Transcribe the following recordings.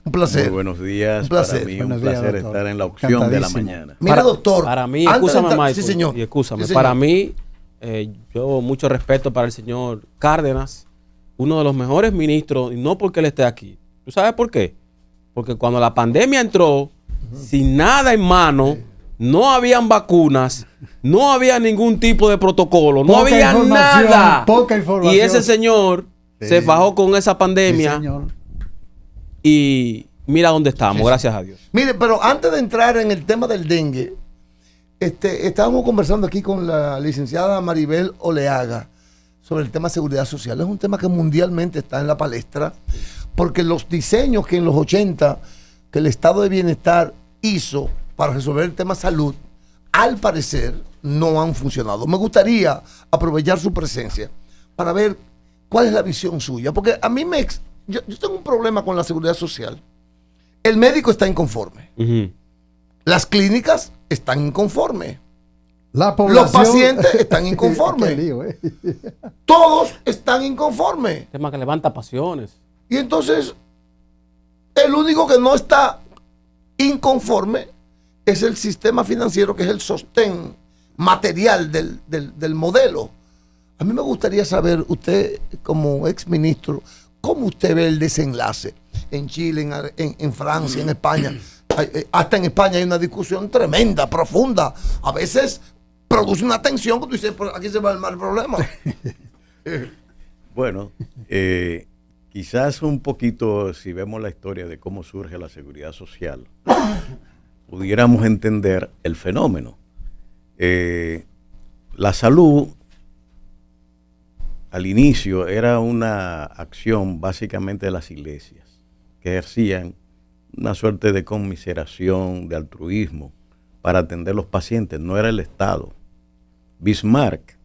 Un placer. Muy buenos días. Un placer. Para mí Buenos un días, placer doctor. estar en la opción de la Encantadísimo. mañana. Mira, doctor. Para mí, antes de escúchame, entrar- Michael. Sí, señor. Y escúchame. Sí, señor. Para mí, yo mucho respeto para el señor Cárdenas, uno de los mejores ministros, y no porque él esté aquí. ¿Tú sabes por qué? Porque cuando la pandemia entró, sin nada en mano, no habían vacunas, no había ningún tipo de protocolo, no Poca había información, nada. poca información. Y ese señor se fajó con esa pandemia Sí, señor. y mira dónde estamos, gracias a Dios. Mire, pero antes de entrar en el tema del dengue, estábamos conversando aquí con la licenciada Maribel Oleaga sobre el tema de seguridad social. Es un tema que mundialmente está en la palestra, porque los diseños que en los 80 que el Estado de Bienestar hizo para resolver el tema salud, al parecer no han funcionado. Me gustaría aprovechar su presencia para ver cuál es la visión suya, porque a mí yo tengo un problema con la seguridad social. El médico está inconforme. Ujú. Las clínicas están inconformes. La población, Los pacientes están inconformes. Qué lío, Todos están inconformes. Tema que levanta pasiones. Y entonces, el único que no está inconforme es el sistema financiero, que es el sostén material del modelo. A mí me gustaría saber, usted como exministro, ¿cómo usted ve el desenlace en Chile, en Francia, en España? Hasta en España hay una discusión tremenda, profunda. A veces produce una tensión que tú dices, "Pero aquí se va a armar el problema". Bueno, quizás un poquito, si vemos la historia de cómo surge la seguridad social, pudiéramos entender el fenómeno. La salud, al inicio, era una acción básicamente de las iglesias, que ejercían una suerte de conmiseración, de altruismo, para atender los pacientes, no era el Estado. Bismarck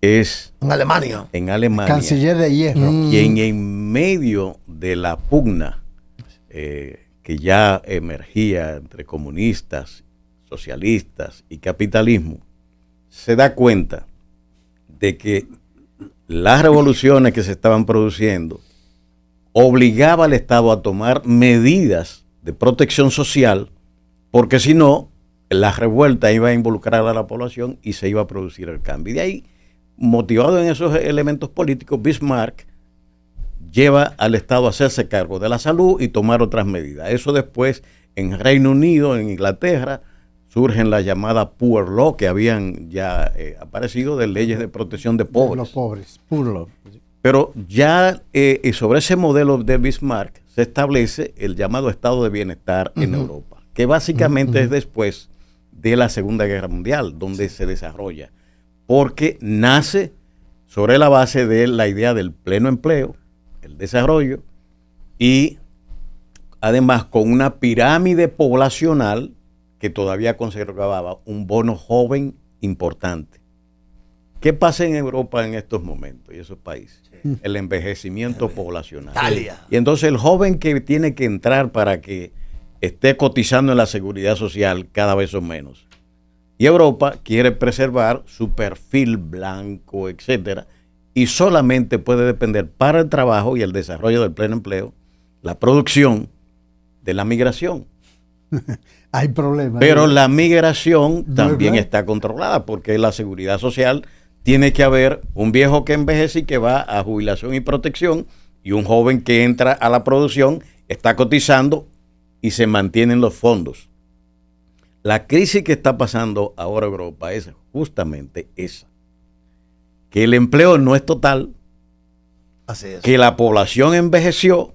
es En Alemania. en Alemania Canciller de hierro. quien en medio de la pugna que ya emergía entre comunistas, socialistas y capitalismo, se da cuenta de que las revoluciones que se estaban produciendo obligaba al Estado a tomar medidas de protección social, porque si no, la revuelta iba a involucrar a la población y se iba a producir el cambio. Y de ahí, motivado en esos elementos políticos, Bismarck lleva al Estado a hacerse cargo de la salud y tomar otras medidas. Eso después, en Reino Unido, en Inglaterra, surgen las llamadas Poor Law, que habían ya aparecido, de leyes de protección de pobres. Los pobres, puro. Pero ya sobre ese modelo de Bismarck se establece el llamado Estado de Bienestar en Europa, que básicamente es después de la Segunda Guerra Mundial, donde se desarrolla, porque nace sobre la base de la idea del pleno empleo, el desarrollo, y además con una pirámide poblacional que todavía conservaba un bono joven importante. ¿Qué pasa en Europa en estos momentos y esos países? El envejecimiento poblacional. Italia. Y entonces el joven que tiene que entrar para que esté cotizando en la seguridad social cada vez son menos. Y Europa quiere preservar su perfil blanco, etcétera, y solamente puede depender para el trabajo y el desarrollo del pleno empleo, la producción de la migración. Hay problemas. Pero la migración No, también ¿verdad? está controlada, porque la seguridad social tiene que haber un viejo que envejece y que va a jubilación y protección, y un joven que entra a la producción, está cotizando y se mantienen los fondos. La crisis que está pasando ahora Europa es justamente esa, que el empleo no es total, Así es. que la población envejeció.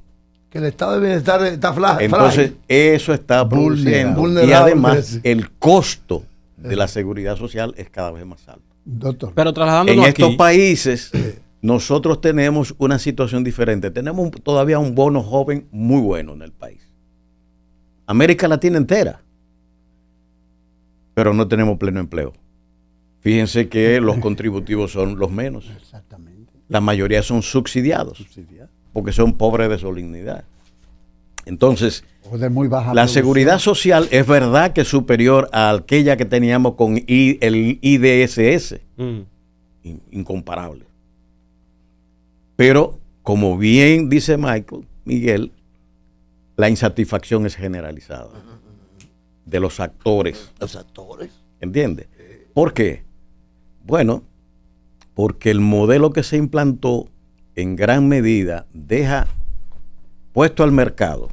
Que el estado de bienestar está frágil. Entonces, eso está produciendo. Y Vulnerable. además, el costo de la seguridad social es cada vez más alto. Doctor. Pero En trasladándonos estos aquí, países, nosotros tenemos una situación diferente. Tenemos todavía un bono joven muy bueno en el país. América Latina entera. Pero no tenemos pleno empleo. Fíjense que los contributivos son los menos. Exactamente. La mayoría son subsidiados, porque son pobres de solemnidad. Entonces, O de muy baja la producción. seguridad social es verdad que es superior a aquella que teníamos con el IDSS, incomparable. Pero, como bien dice Miguel, la insatisfacción es generalizada de los actores. Los actores. ¿Entiendes? ¿Por qué? Bueno, porque el modelo que se implantó en gran medida deja puesto al mercado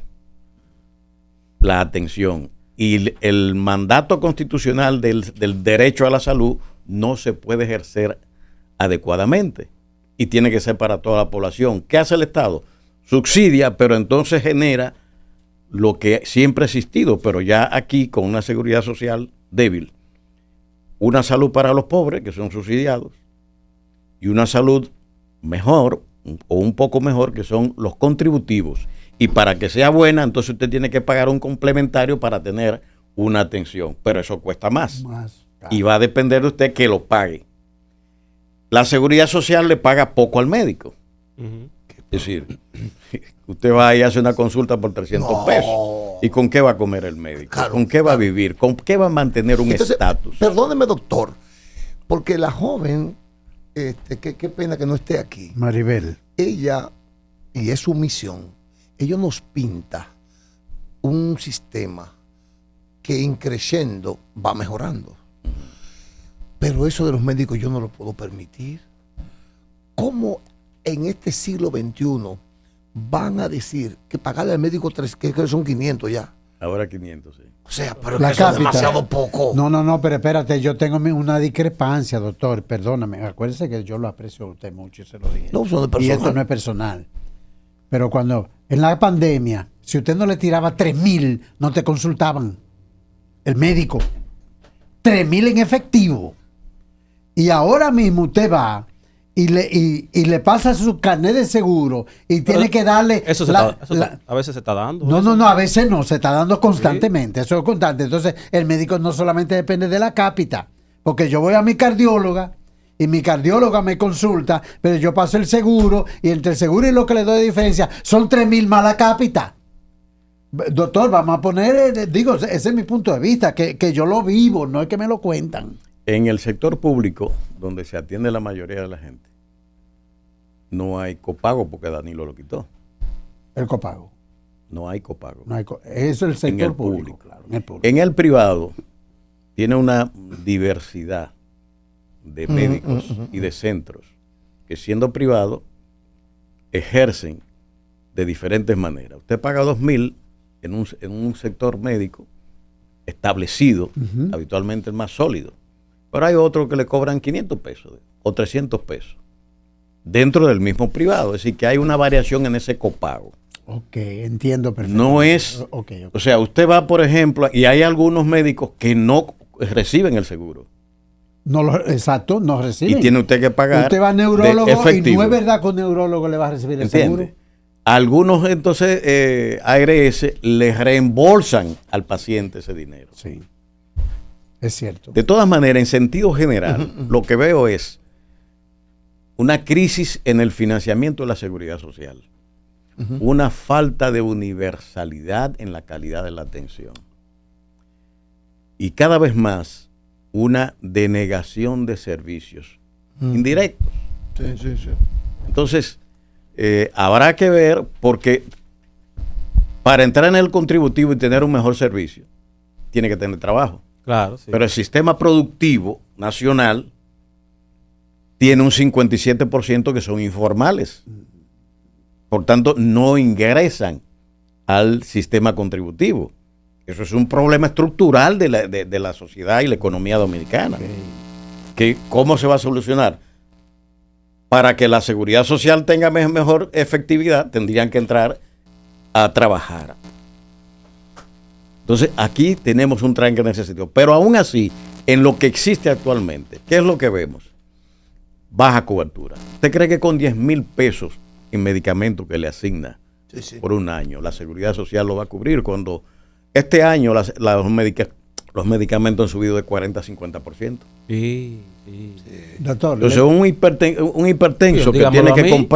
la atención y el mandato constitucional del derecho a la salud no se puede ejercer adecuadamente y tiene que ser para toda la población. ¿Qué hace el Estado? Subsidia, pero entonces genera lo que siempre ha existido, pero ya aquí con una seguridad social débil. Una salud para los pobres, que son subsidiados, y una salud mejor o un poco mejor, que son los contributivos. Y para que sea buena, entonces usted tiene que pagar un complementario para tener una atención, pero eso cuesta más. Y va a depender de usted que lo pague. La seguridad social le paga poco al médico. Es decir, usted va y hace una consulta por 300 pesos. ¿Y con qué va a comer el médico? Claro, ¿Con qué va a vivir? ¿Con qué va a mantener un estatus? Perdóneme, doctor, porque la joven, qué pena que no esté aquí. Maribel. Ella, y es su misión, ella nos pinta un sistema que increciendo va mejorando. Pero eso de los médicos yo no lo puedo permitir. ¿Cómo en este siglo XXI van a decir que pagarle al médico que son 500 ya? Ahora 500, sí. O sea, pero La eso es cápita. demasiado poco. No, pero espérate, yo tengo una discrepancia, doctor, perdóname. Acuérdese que yo lo aprecio a usted mucho y se lo dije. No, eso no es Y personal. esto no es personal. Pero cuando, en la pandemia, si usted no le tiraba 3,000, no te consultaban. El médico. 3,000 en efectivo. Y ahora mismo usted va y le pasa su carnet de seguro y tiene que darle... Eso a veces se está dando. No, a veces no, se está dando constantemente, eso es constante. Entonces, el médico no solamente depende de la cápita, porque yo voy a mi cardióloga y mi cardióloga me consulta, pero yo paso el seguro y entre el seguro y lo que le doy de diferencia son 3,000 más la cápita. Doctor, vamos a poner, ese es mi punto de vista, que yo lo vivo, no es que me lo cuentan. En el sector público, donde se atiende la mayoría de la gente, no hay copago porque Danilo lo quitó. El copago. No hay copago. Eso es el sector En el público. público. Claro, en el público. En el privado tiene una diversidad de médicos y de centros que, siendo privado, ejercen de diferentes maneras. Usted paga 2,000 en un sector médico establecido, habitualmente el más sólido, pero hay otros que le cobran 500 pesos o 300 pesos dentro del mismo privado. Es decir, que hay una variación en ese copago. Ok, entiendo perfectamente. No es, o sea, usted va, por ejemplo, y hay algunos médicos que no reciben el seguro. Exacto, no reciben. Y tiene usted que pagar. Usted va a neurólogo y efectivo. no es verdad que un neurólogo le va a recibir el ¿Entiende? seguro. Algunos, entonces, ARS les reembolsan al paciente ese dinero. Sí, es cierto. De todas maneras, en sentido general, lo que veo es una crisis en el financiamiento de la seguridad social. Una falta de universalidad en la calidad de la atención. Y cada vez más, una denegación de servicios indirectos. Sí. Entonces, habrá que ver, porque para entrar en el contributivo y tener un mejor servicio, tiene que tener trabajo. Claro, sí. Pero el sistema productivo nacional tiene un 57% que son informales. Por tanto, no ingresan al sistema contributivo. Eso es un problema estructural de la sociedad y la economía dominicana. ¿Cómo se va a solucionar? Para que la seguridad social tenga mejor efectividad, tendrían que entrar a trabajar. Entonces, aquí tenemos un tranque en ese sentido. Pero aún así, en lo que existe actualmente, ¿qué es lo que vemos? Baja cobertura. ¿Usted cree que con 10,000 pesos en medicamentos que le asigna por un año, la seguridad social lo va a cubrir? Cuando este año los medicamentos han subido de 40 a 50%. Sí. Doctor, Entonces, un hipertenso que tiene que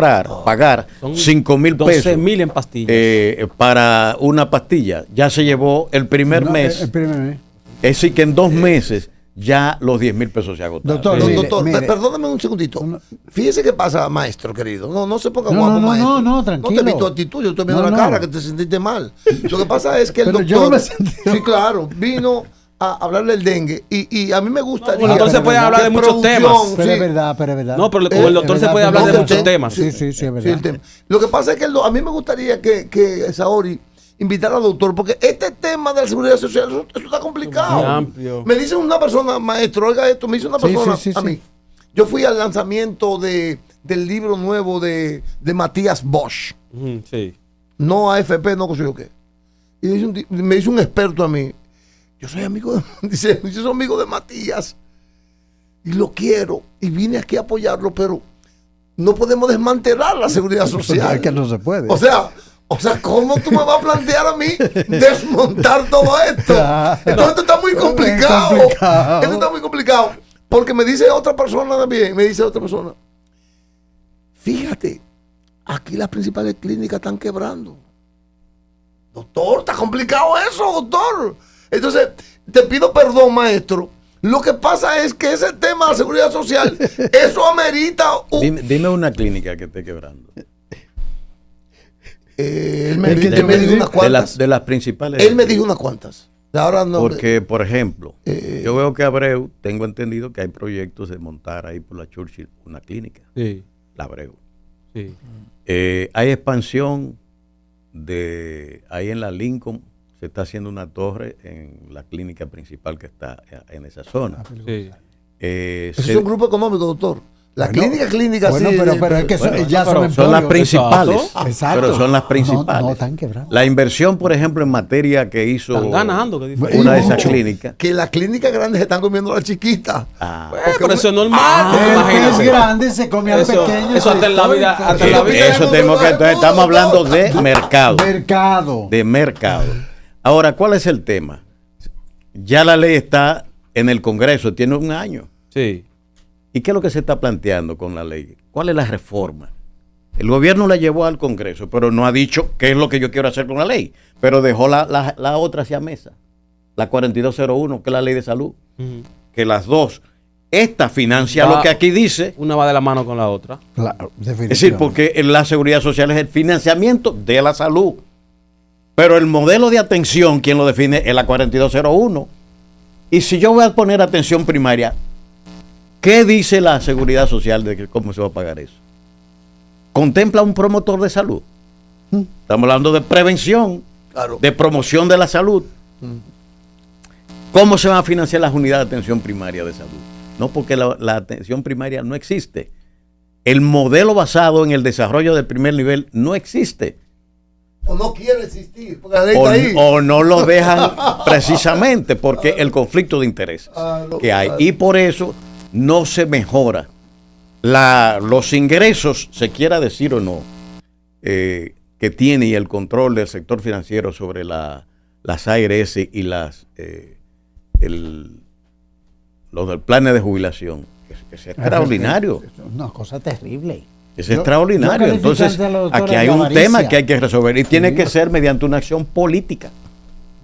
pagar 5,000 pesos 12,000 en pastillas. para una pastilla, ya se llevó el primer mes. El primer mes. Es decir, que en 2 meses ya los 10,000 pesos se agotaron. Doctor, mire. perdóname un segundito. Fíjese qué pasa, maestro querido. No se ponga No, guapo, no, maestro. no, tranquilo. No te vi tu actitud, yo estoy viendo No, la no. cara que te sentiste mal. Lo que pasa es que el Pero doctor... yo no me sentí Sí, claro, vino a hablarle del dengue y a mí me gustaría... Con el doctor se puede pero hablar de que muchos producción, temas. Pero sí. es verdad, pero es verdad. No, pero con el doctor se puede hablar de muchos temas. Sí, es Sí, verdad. el tema. Lo que pasa es que a mí me gustaría que Saori invitara al doctor, porque este tema de la seguridad social, eso está complicado. Muy amplio. Me dice una persona, maestro, oiga esto, me dice una Sí, persona sí, sí, a sí. mí. Yo fui al lanzamiento del libro nuevo de Matías Bosch. Sí. No AFP, no sé yo qué. Y me dice un experto a mí, yo soy amigo dice, yo soy amigo de Matías y lo quiero y vine aquí a apoyarlo, pero no podemos desmantelar la seguridad social. Es que no se puede. O sea, ¿cómo tú me vas a plantear a mí desmontar todo esto? Entonces esto está muy complicado. Esto está muy complicado. Porque me dice otra persona también, fíjate, aquí las principales clínicas están quebrando. Doctor, está complicado eso, doctor. Entonces, te pido perdón, maestro. Lo que pasa es que ese tema de la seguridad social, eso amerita Dime una clínica que esté quebrando. él me dijo unas cuantas. De las principales. Él me dijo unas cuantas. Ahora no. Porque, por ejemplo, yo veo que Abreu, tengo entendido que hay proyectos de montar ahí por la Churchill una clínica. Sí. La Abreu. Sí. Hay expansión ahí en la Lincoln, se está haciendo una torre en la clínica principal que está en esa zona. Sí. Ese es un grupo económico, doctor. La clínica Bueno, sí. pero es que ya son son las emporios. principales. Exacto. Pero son las principales. No están quebrando. La inversión, por ejemplo, en materia que hizo Están ganando. Que dice. una de esas clínicas. Que las clínicas grandes están comiendo a las chiquitas. Pero eso es normal. El Imagínate. pez grande se come al Eso- pequeño. eso hasta en la vida- histórico. hasta en la vida- Eso tenemos que, entonces estamos hablando de mercado. Mercado. De mercado. Ahora, ¿cuál es el tema? Ya la ley está en el Congreso, tiene un año. Sí. ¿Y qué es lo que se está planteando con la ley? ¿Cuál es la reforma? El gobierno la llevó al Congreso, pero no ha dicho qué es lo que yo quiero hacer con la ley. Pero dejó la otra hacia mesa, la 4201, que es la ley de salud. Que las dos, esta financia lo que aquí dice. Una va de la mano con la otra. Claro, Es decir, porque la seguridad social es el financiamiento de la salud. Pero el modelo de atención, quien lo define, es la 4201. Y si yo voy a poner atención primaria, ¿qué dice la seguridad social de cómo se va a pagar eso? ¿Contempla un promotor de salud? Estamos hablando de prevención, Claro. de promoción de la salud. ¿Cómo se van a financiar las unidades de atención primaria de salud? No, porque la atención primaria no existe. El modelo basado en el desarrollo del primer nivel no existe. O no quiere existir. Porque la ley está ahí. O no lo dejan precisamente porque el conflicto de interés que hay. Y por eso no se mejora los ingresos, se quiera decir o no, que tiene y el control del sector financiero sobre las ARS y los del planes de jubilación. Es extraordinario. Es una cosa terrible. Es extraordinario. yo Entonces, calificante a la doctora aquí hay un Avaricia. tema que hay que resolver y tiene que ser mediante una acción política.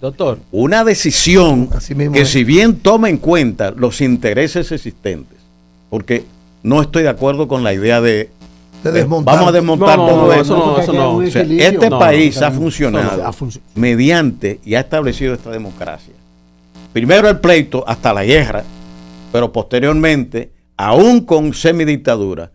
Doctor. Una decisión Así mismo que es. si bien toma en cuenta los intereses existentes, porque no estoy de acuerdo con la idea de desmontar. vamos a desmontar No, todo no, esto. eso no, porque eso hay que no. un O sea, equilibrio. este No, país no, ha no, funcionado ha funcionado. mediante y ha establecido esta democracia. Primero el pleito hasta la guerra, pero posteriormente, aún con semidictadura,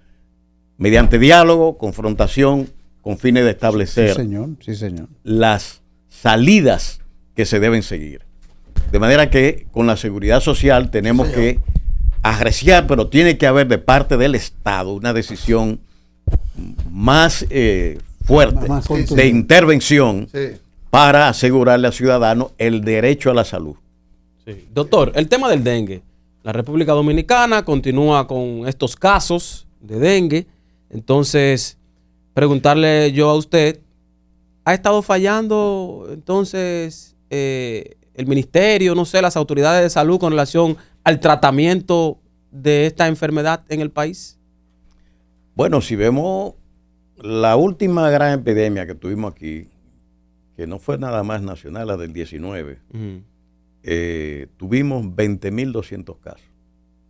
mediante diálogo, confrontación, con fines de establecer Sí, señor. Sí, señor. las salidas que se deben seguir. De manera que con la seguridad social tenemos que arreciar, pero tiene que haber de parte del Estado una decisión más fuerte Más Sí, contundente. de intervención Sí. para asegurarle al ciudadano el derecho a la salud. Sí. Doctor, el tema del dengue. La República Dominicana continúa con estos casos de dengue. Entonces, preguntarle yo a usted, ¿ha estado fallando entonces el ministerio, no sé, las autoridades de salud con relación al tratamiento de esta enfermedad en el país? Bueno, si vemos la última gran epidemia que tuvimos aquí, que no fue nada más nacional, la del 19, tuvimos 20.200 casos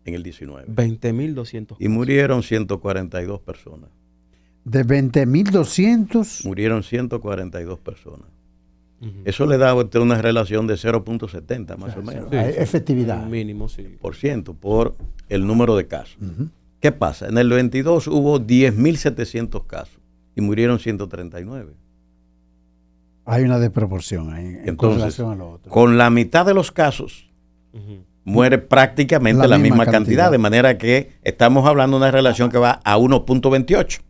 en el 19. 20.200. Y murieron 142 personas. De 20.200. Murieron 142 personas. Eso le da a usted una relación de 0.70 más o menos. Sí, efectividad. Mínimo, sí. Por ciento por el número de casos. ¿Qué pasa? En el 22 hubo 10.700 casos y murieron 139. Hay una desproporción ahí en relación a lo otro. Con la mitad de los casos muere prácticamente la misma cantidad, de manera que estamos hablando de una relación que va a 1.28.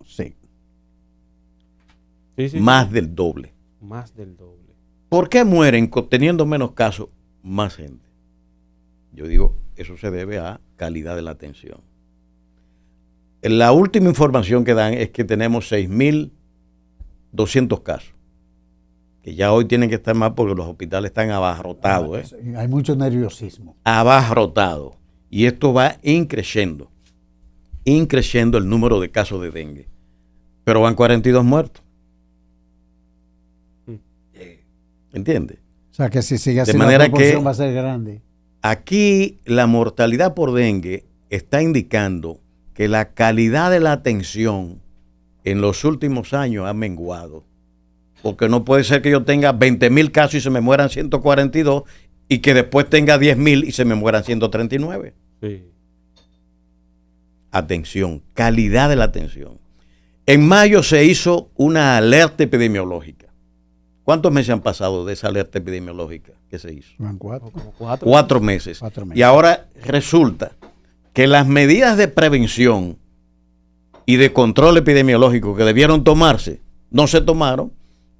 Sí. Más del doble. Más del doble. ¿Por qué mueren teniendo menos casos más gente? Yo digo, eso se debe a calidad de la atención. La última información que dan es que tenemos 6.200 casos, que ya hoy tienen que estar más porque los hospitales están abarrotados. Hay mucho nerviosismo. Abarrotados. Y esto va increciendo el número de casos de dengue. Pero van 42 muertos. ¿Entiendes? O sea que si sigue así la proporción va a ser grande. Aquí la mortalidad por dengue está indicando que la calidad de la atención en los últimos años ha menguado. Porque no puede ser que yo tenga 20.000 casos y se me mueran 142 y que después tenga 10.000 y se me mueran 139. Sí. Atención, calidad de la atención. En mayo se hizo una alerta epidemiológica. ¿Cuántos meses han pasado de esa alerta epidemiológica que se hizo? Van 4. Como 4. 4 meses. 4 meses. Y ahora resulta que las medidas de prevención y de control epidemiológico que debieron tomarse no se tomaron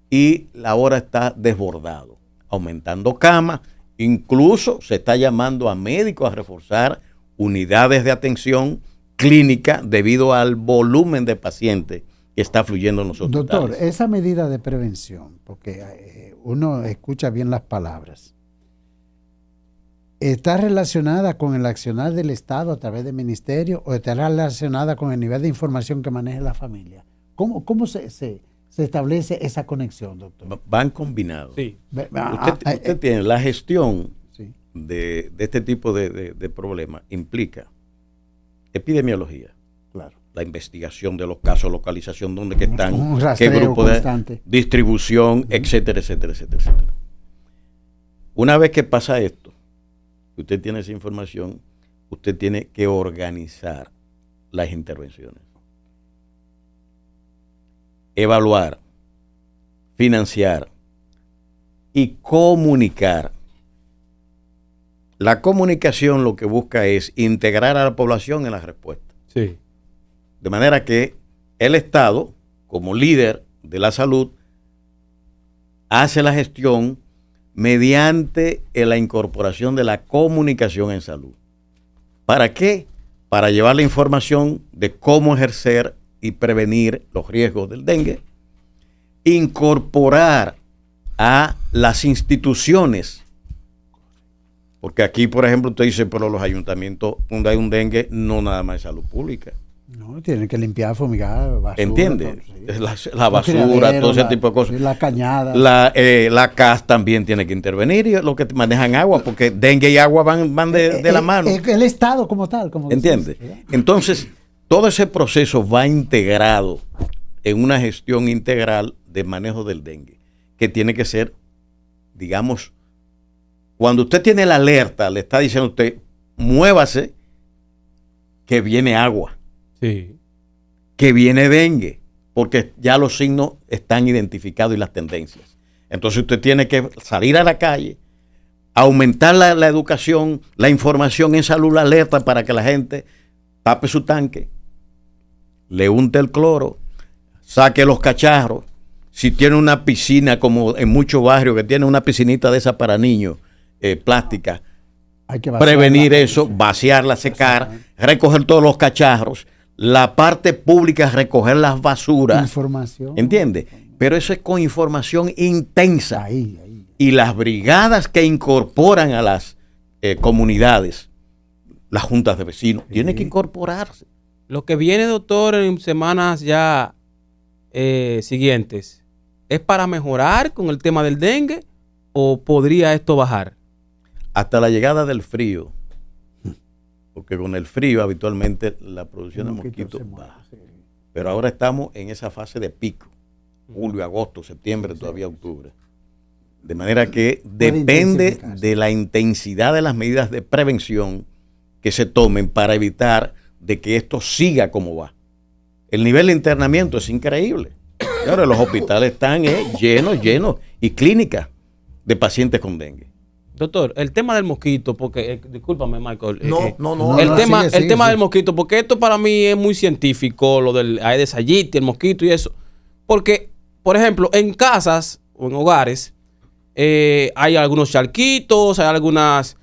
y la hora está desbordado, aumentando camas. Incluso se está llamando a médicos a reforzar unidades de atención clínica debido al volumen de pacientes que está fluyendo en los hospitales. Doctor, esa medida de prevención, porque uno escucha bien las palabras, ¿está relacionada con el accionar del Estado a través del ministerio o está relacionada con el nivel de información que maneja la familia? ¿Cómo se establece esa conexión, doctor? Van combinados. Sí. Usted tiene la gestión sí. de este tipo de problemas, implica epidemiología. Claro. La investigación de los casos, localización, dónde que están, Un qué rastreo grupo constante. de distribución, etcétera, etcétera, etcétera, etcétera. Una vez que pasa esto, que usted tiene esa información, usted tiene que organizar las intervenciones. Evaluar, financiar y comunicar. La comunicación lo que busca es integrar a la población en la respuesta. Sí. De manera que el Estado, como líder de la salud, hace la gestión mediante la incorporación de la comunicación en salud. ¿Para qué? Para llevar la información de cómo ejercer y prevenir los riesgos del dengue, incorporar a las instituciones. Porque aquí, por ejemplo, usted dice, pero los ayuntamientos donde hay un dengue, no nada más es salud pública. No, tienen que limpiar, fumigar, basura. ¿Entiende? Sí. La basura, todo ese tipo de cosas. La cañada. La CAS también tiene que intervenir y los que manejan agua, porque dengue y agua van de la mano. El Estado como tal. Como ¿Entiende? Entonces, todo ese proceso va integrado en una gestión integral de manejo del dengue, que tiene que ser, digamos, cuando usted tiene la alerta, le está diciendo a usted, muévase, que viene agua. Sí. Que viene dengue, porque ya los signos están identificados y las tendencias. Entonces usted tiene que salir a la calle, aumentar la educación, la información en salud, la alerta para que la gente tape su tanque, le unte el cloro, saque los cacharros. Si tiene una piscina, como en muchos barrios que tiene una piscinita de esa para niños, plástica, hay que prevenir eso, vaciarla, secar, recoger todos los cacharros. La parte pública, recoger las basuras. Información. ¿Entiende? Pero eso es con información intensa. Ahí. Y las brigadas que incorporan a las comunidades, las juntas de vecinos, tienen que incorporarse. Lo que viene, doctor, en semanas ya siguientes, ¿es para mejorar con el tema del dengue o podría esto bajar? hasta la llegada del frío, porque con el frío habitualmente la producción de mosquitos baja. Pero ahora estamos en esa fase de pico, julio, agosto, septiembre, todavía octubre. De manera que depende de la intensidad de las medidas de prevención que se tomen para evitar de que esto siga como va. El nivel de internamiento es increíble. Ahora los hospitales están llenos y clínicas de pacientes con dengue. Doctor, el tema del mosquito, porque, discúlpame, Michael. No. El tema del mosquito, porque esto para mí es muy científico, lo del Aedes aegypti, el mosquito y eso. Porque, por ejemplo, en casas o en hogares hay algunos charquitos, hay algunas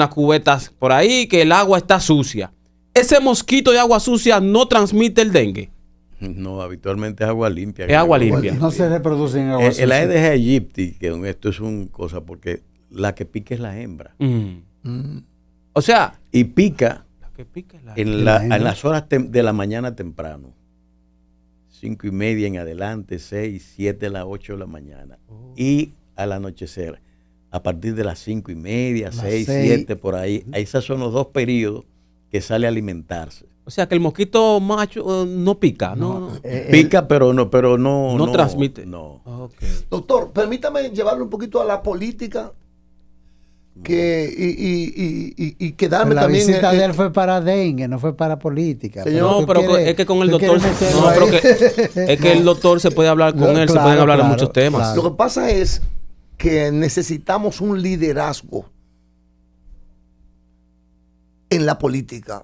cubetas por ahí que el agua está sucia. ¿Ese mosquito de agua sucia no transmite el dengue? No, habitualmente es agua limpia. Es agua limpia. No se reproduce en agua sucia. El Aedes aegypti, que esto es una cosa, porque la que pica es la hembra. O sea, y pica, la que pica es en las horas de la mañana temprano. 5:30 en adelante, 6, 7 a las 8 de la mañana. Y al anochecer, a partir de las 5:30, 6, 7, por ahí. Esos son los dos periodos que sale a alimentarse. O sea que el mosquito macho no pica, ¿no? Pica, pero no transmite. No. Okay. Doctor, permítame llevarlo un poquito a la política y quedarme la también. La visita de él fue para dengue, no fue para política. Señor, pero es que con el doctor es que el doctor se puede hablar con él, se pueden hablar de muchos temas. Claro. Lo que pasa es que necesitamos un liderazgo en la política,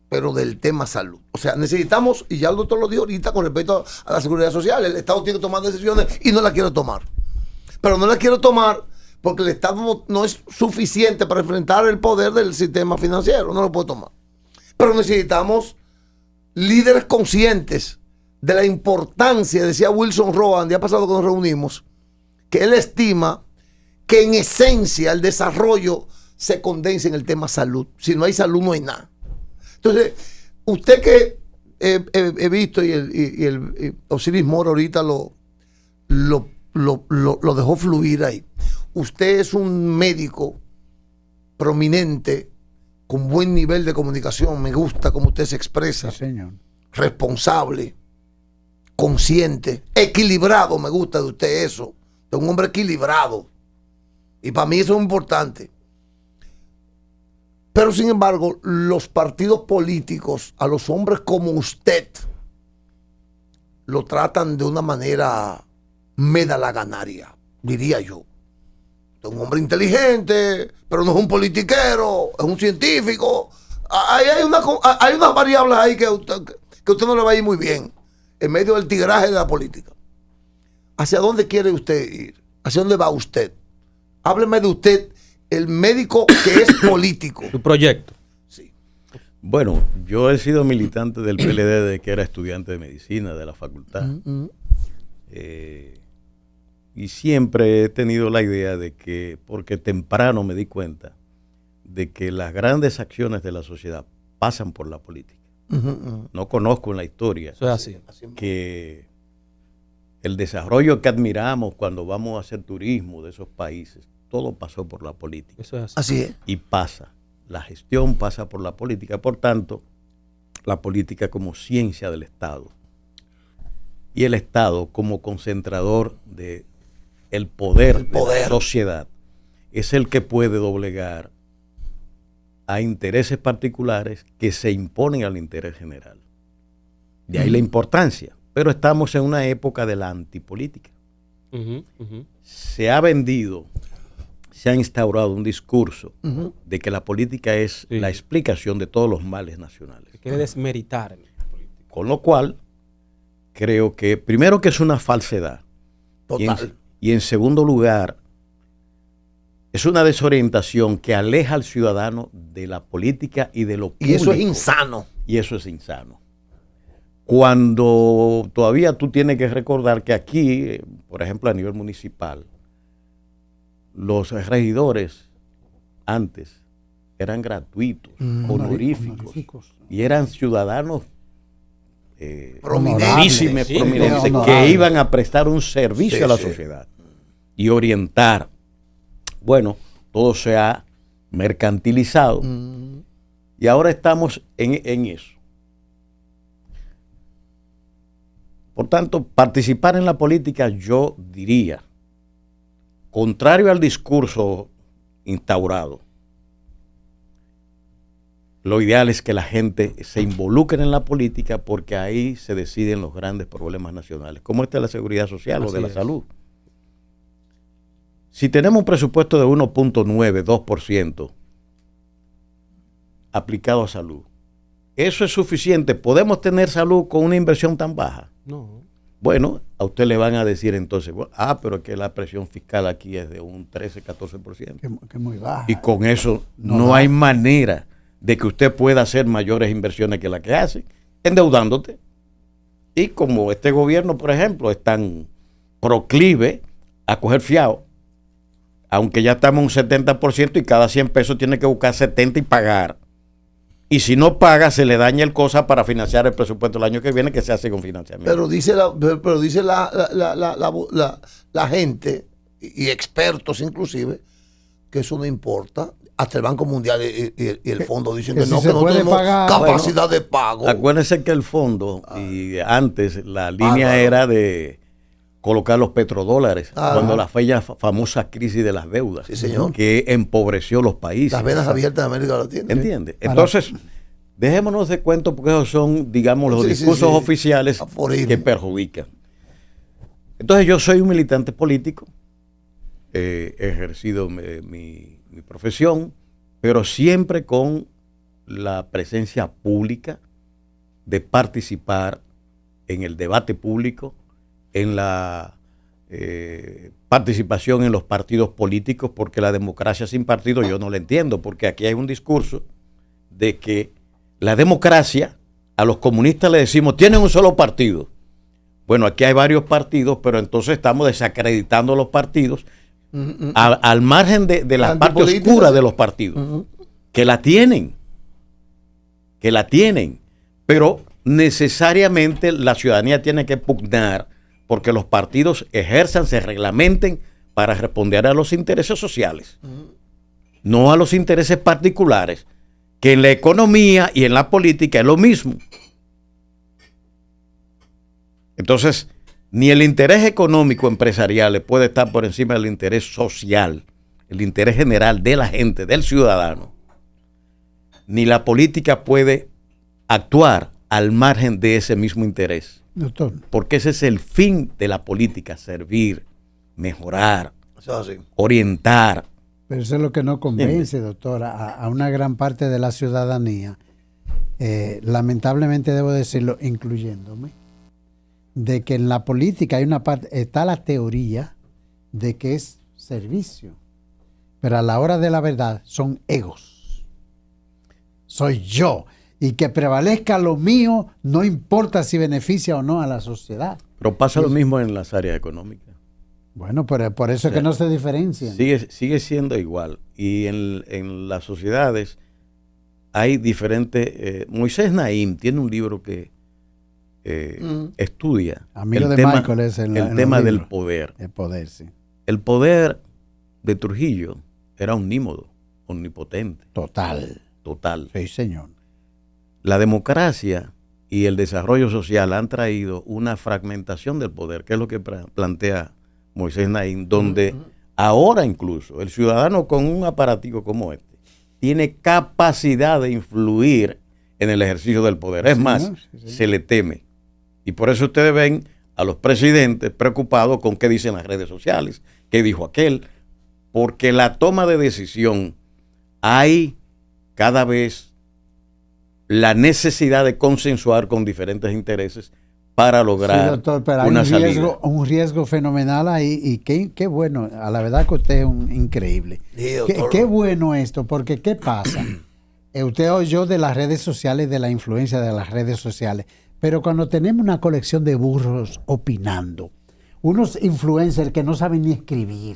pero del tema salud. O sea, necesitamos, y ya el doctor lo dijo ahorita con respecto a la seguridad social, el Estado tiene que tomar decisiones y no la quiero tomar. Pero no la quiero tomar porque el Estado no es suficiente para enfrentar el poder del sistema financiero, no lo puedo tomar. Pero necesitamos líderes conscientes de la importancia, decía Wilson Roa el día pasado que nos reunimos, que él estima que en esencia el desarrollo se condensa en el tema salud. Si no hay salud, no hay nada. Entonces, usted que he visto y el Osiris Mora ahorita lo dejó fluir ahí. Usted es un médico prominente, con buen nivel de comunicación. Me gusta cómo usted se expresa. Sí, señor. Responsable, consciente, equilibrado. Me gusta de usted eso. De un hombre equilibrado. Y para mí eso es importante. Pero sin embargo, los partidos políticos, a los hombres como usted, lo tratan de una manera medalaganaria, diría yo. Es un hombre inteligente, pero no es un politiquero, es un científico. Hay unas variables ahí que usted no le va a ir muy bien en medio del tigraje de la política. ¿Hacia dónde quiere usted ir? ¿Hacia dónde va usted? Hábleme de usted, el médico que es político. Su proyecto. Sí. Bueno, yo he sido militante del PLD desde que era estudiante de medicina de la facultad. Y siempre he tenido la idea de que, porque temprano me di cuenta de que las grandes acciones de la sociedad pasan por la política. No conozco en la historia Eso es así. que el desarrollo que admiramos cuando vamos a hacer turismo de esos países, todo pasó por la política. Eso es así. Así es. Y pasa. La gestión pasa por la política. Por tanto, la política como ciencia del Estado. Y el Estado como concentrador de el poder de la sociedad es el que puede doblegar a intereses particulares que se imponen al interés general. De ahí la importancia. Pero estamos en una época de la antipolítica. Se ha vendido, se ha instaurado un discurso de que la política es la explicación de todos los males nacionales. Se quiere desmeritar en la política. Con lo cual, creo que, primero, que es una falsedad. Total. Y en segundo lugar, es una desorientación que aleja al ciudadano de la política y de lo público. Y eso es insano. Y eso es insano. Cuando todavía tú tienes que recordar que aquí, por ejemplo, a nivel municipal, los regidores antes eran gratuitos, honoríficos, y eran ciudadanos prominentes, que iban a prestar un servicio a la sociedad y orientar. Bueno, todo se ha mercantilizado y ahora estamos en eso. Por tanto, participar en la política, yo diría, contrario al discurso instaurado, lo ideal es que la gente se involucre en la política porque ahí se deciden los grandes problemas nacionales, como este de la seguridad social o de la salud. Si tenemos un presupuesto de 1.9, 2% aplicado a salud, ¿eso es suficiente? ¿Podemos tener salud con una inversión tan baja? No. Bueno, a usted le van a decir entonces, pero es que la presión fiscal aquí es de un 13, 14%. Que muy baja. Y con eso no hay manera de que usted pueda hacer mayores inversiones que las que hace, endeudándote. Y como este gobierno, por ejemplo, es tan proclive a coger fiado, aunque ya estamos en un 70% y cada 100 pesos tiene que buscar 70 y pagar. Y si no paga, se le daña el cosa para financiar el presupuesto del año que viene, que se hace con financiamiento. Pero dice la gente, y expertos inclusive, que eso no importa. Hasta el Banco Mundial y el fondo dicen que no tenemos capacidad de pago. Acuérdense que el fondo, y antes la línea era de colocar los petrodólares, cuando la famosa crisis de las deudas, sí, señor, que empobreció los países. Las venas abiertas de América Latina. ¿Entiende? Entonces, dejémonos de cuento porque esos son, digamos, los discursos oficiales que perjudican. Entonces, yo soy un militante político, he ejercido mi profesión, pero siempre con la presencia pública de participar en el debate público, en la participación en los partidos políticos, porque la democracia sin partido yo no la entiendo, porque aquí hay un discurso de que la democracia, a los comunistas le decimos, tienen un solo partido. Bueno, aquí hay varios partidos, pero entonces estamos desacreditando los partidos al margen de la parte oscura de los partidos, que la tienen, pero necesariamente la ciudadanía tiene que pugnar porque los partidos ejerzan, se reglamenten para responder a los intereses sociales, no a los intereses particulares, que en la economía y en la política es lo mismo. Entonces, ni el interés económico empresarial puede estar por encima del interés social, el interés general de la gente, del ciudadano. Ni la política puede actuar al margen de ese mismo interés. Doctor. Porque ese es el fin de la política, servir, mejorar, orientar. Pero eso es lo que no convence, doctor, a una gran parte de la ciudadanía. Lamentablemente debo decirlo, incluyéndome, de que en la política hay una parte, está la teoría de que es servicio, pero a la hora de la verdad son egos. Soy yo, y que prevalezca lo mío, no importa si beneficia o no a la sociedad. Pero pasa lo mismo en las áreas económicas. Bueno, pero por eso es que no se diferencian. Sigue siendo igual. Y en las sociedades hay diferentes... Moisés Naim tiene un libro que estudia el tema del poder. El poder, sí. El poder de Trujillo era omnímodo, omnipotente. Total. Sí, señor. La democracia y el desarrollo social han traído una fragmentación del poder, que es lo que plantea Moisés Naim, donde ahora incluso el ciudadano con un aparatico como este tiene capacidad de influir en el ejercicio del poder. Es más, se le teme. Y por eso ustedes ven a los presidentes preocupados con qué dicen las redes sociales, qué dijo aquel, porque la toma de decisión hay cada vez la necesidad de consensuar con diferentes intereses para lograr doctor, pero hay un riesgo fenomenal ahí, y qué bueno, a la verdad que usted es un increíble. Sí, qué bueno esto, porque ¿qué pasa? Usted oyó de las redes sociales, de la influencia de las redes sociales, pero cuando tenemos una colección de burros opinando, unos influencers que no saben ni escribir,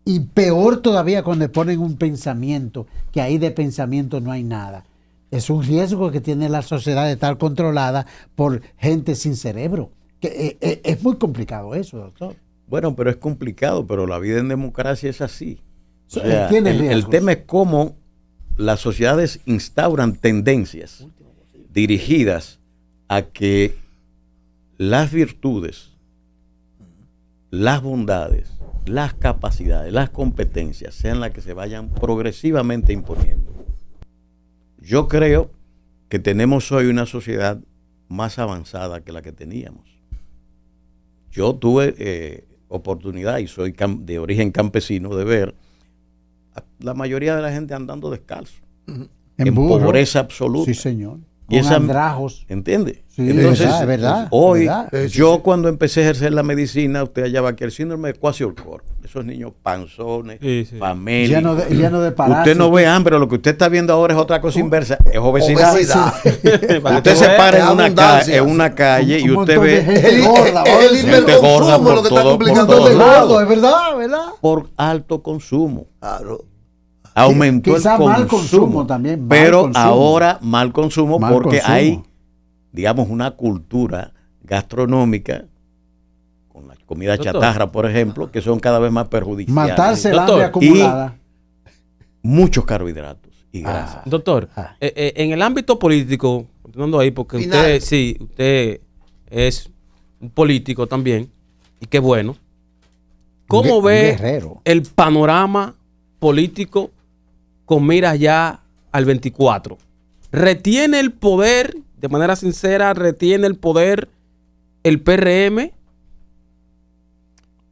y peor todavía cuando ponen un pensamiento, que ahí de pensamiento no hay nada. Es un riesgo que tiene la sociedad de estar controlada por gente sin cerebro. Es muy complicado eso, doctor. Bueno, pero es complicado, pero la vida en democracia es así. O sea, Tiene el riesgos. tema es cómo las sociedades instauran tendencias dirigidas a que las virtudes, las bondades, las capacidades, las competencias sean las que se vayan progresivamente imponiendo. Yo creo que tenemos hoy una sociedad más avanzada que la que teníamos. Yo tuve oportunidad, y soy de origen campesino, de ver a la mayoría de la gente andando descalzo, en burro. pobreza absoluta. Sí, señor. Y Con esa- andrajos. ¿Entiende? Sí, Entonces, es verdad, hoy, es verdad. yo cuando empecé a ejercer la medicina, usted hallaba que el síndrome de Kwashiorkor, esos niños panzones, Sí, sí. famélicos, Lleno de parásitos. usted no ve hambre, lo que usted está viendo ahora es otra cosa inversa, es obesidad. Obesidad. Para Usted que se vea. para es abundancia. en una calle y Un usted montón de ve gente gorda, el ¿no? gente gorda hiperconsumo por lo que está todo- por complicando todos el lados. mundo. Es verdad, ¿verdad? por alto consumo. Claro. Aumentó Quizá el mal consumo, consumo también, mal pero consumo. ahora mal consumo Mal porque consumo. hay, digamos, una cultura gastronómica con la comida Doctor. chatarra, por ejemplo, que son cada vez más perjudiciales. Matarse el Doctor, hambre acumulada. Muchos carbohidratos y grasas. Doctor, Ah. en el ámbito político, continuando ahí, porque Final. usted es un político también, y qué bueno. ¿Cómo Un ve guerrero. el panorama político con miras ya al 24? ¿Retiene el poder, de manera sincera, retiene el poder el PRM?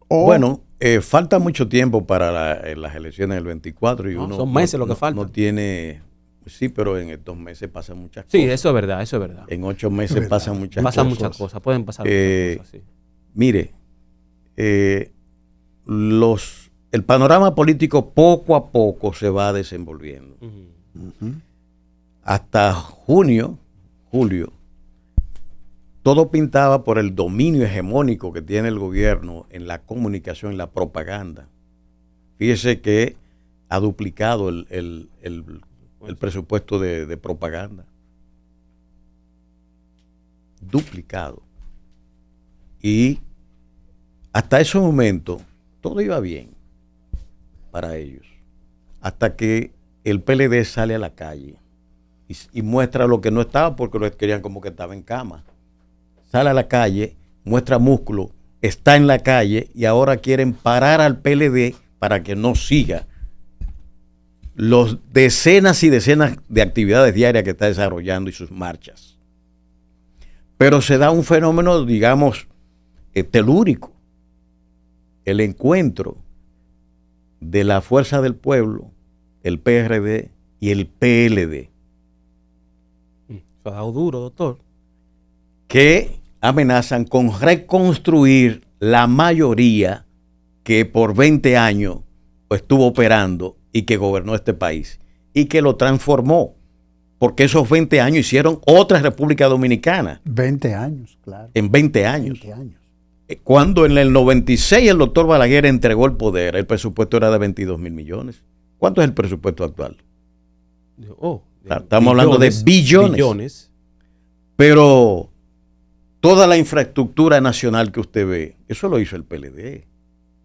O- Bueno, falta mucho tiempo para las elecciones del 24 y No, uno son meses lo que falta. no tiene, sí, pero en estos meses pasan muchas Sí, cosas. eso es verdad, eso es verdad. En 8 meses pasan muchas Pasan cosas. muchas cosas, pueden pasar Eh, muchas cosas, sí. Mire, el panorama político poco a poco se va desenvolviendo. Ujú. Hasta julio, todo pintaba por el dominio hegemónico que tiene el gobierno en la comunicación, en la propaganda. Fíjese que ha duplicado el presupuesto de propaganda. Duplicado. Y hasta ese momento todo iba bien para ellos. Hasta que el PLD sale a la calle y muestra lo que no estaba porque lo querían como que estaba en cama. Sale a la calle, muestra músculo, está en la calle y ahora quieren parar al PLD para que no siga los decenas y decenas de actividades diarias que está desarrollando y sus marchas. Pero se da un fenómeno, digamos, telúrico. El encuentro de la Fuerza del Pueblo, el PRD y el PLD, Eso ha dado duro, doctor. que amenazan con reconstruir la mayoría que por 20 años estuvo operando y que gobernó este país y que lo transformó, porque esos 20 años hicieron otra República Dominicana 20 años, claro. en 20 años. 20 años. Cuando en el 96 el doctor Balaguer entregó el poder, el presupuesto era de 22,000 millones. ¿Cuánto es el presupuesto actual? Estamos hablando de billones. Pero toda la infraestructura nacional que usted ve, eso lo hizo el PLD.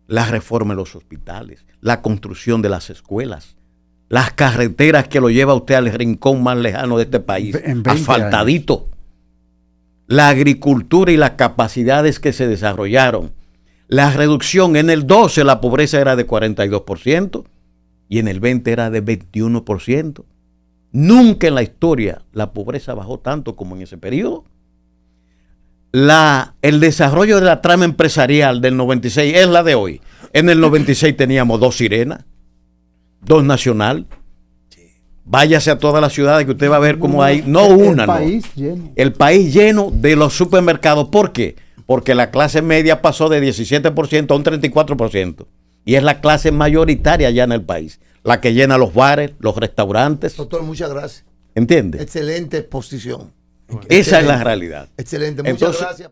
La reforma de los hospitales, la construcción de las escuelas, las carreteras que lo lleva usted al rincón más lejano de este país, En 20 asfaltadito. La agricultura y las capacidades que se desarrollaron. La reducción en el 12 la pobreza era de 42% y en el 20 era de 21%. Nunca en la historia la pobreza bajó tanto como en ese periodo. El desarrollo de la trama empresarial del 96 es la de hoy. En el 96 teníamos 2 sirenas, 2 nacional. Váyase a todas las ciudades que usted va a ver cómo hay, no una, El no. país lleno. El país lleno de los supermercados. ¿Por qué? Porque la clase media pasó de 17% a un 34%. Y es la clase mayoritaria ya en el país. La que llena los bares, los restaurantes. Doctor, muchas gracias. ¿Entiende? Excelente exposición. Esa es la realidad. Excelente, muchas Entonces, gracias.